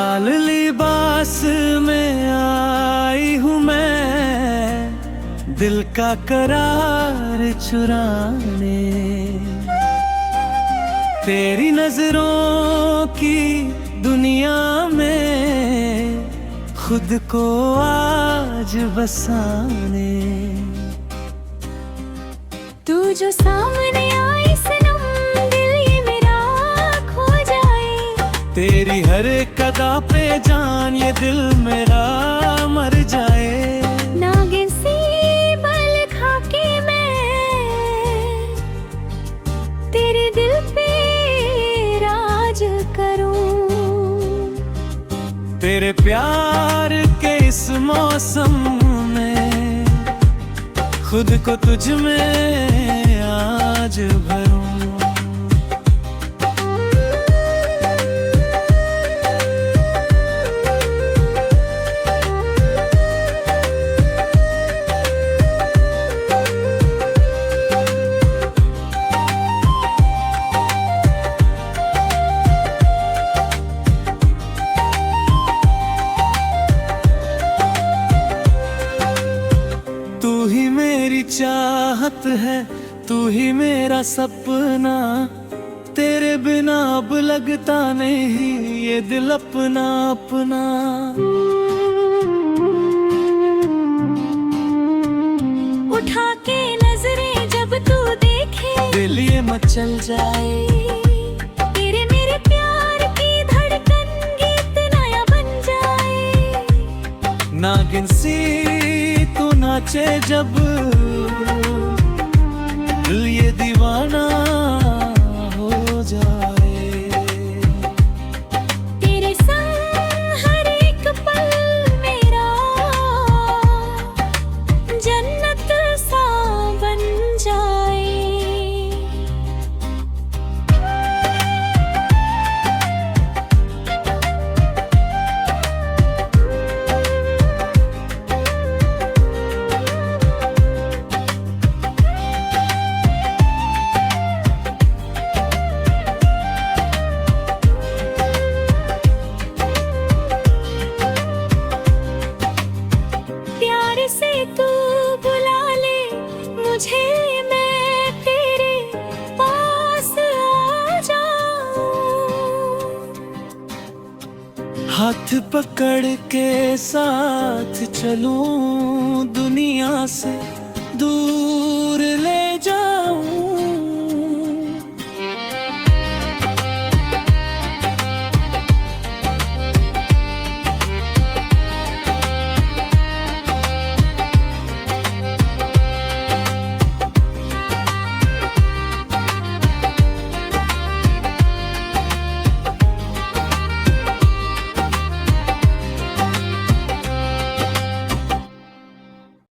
लाल लिबास में आई हूँ मैं, दिल का करार चुराने। तेरी नजरों की दुनिया में खुद को आज बसाने। तू जो सामने आई सनम, दिल ये मेरा खो जाए। तेरी हर एक अदा पे जान, ये दिल मेरा मर जाए। नागिन सी बल खा के मैं तेरे दिल पे राज करूं। तेरे प्यार के इस मौसम में खुद को तुझ में आज भरूं। तू ही मेरी चाहत है, तू ही मेरा सपना। तेरे बिना अब लगता नहीं ये दिल अपना अपना। उठा के नजरें जब तू देखे, दिल ये मचल जाए। तेरे मेरे प्यार की धड़कन गीत नया बन जाए। नागिन सी तू नाचे जब, दिल ये दीवाना हो जाए। तेरे संग हर एक पल मेरा जन्नत सा बन जाए। प्यार से तू बुला ले मुझे, मैं तेरे पास आ जाऊं। हाथ पकड़ के साथ चलूं, दुनिया से दूर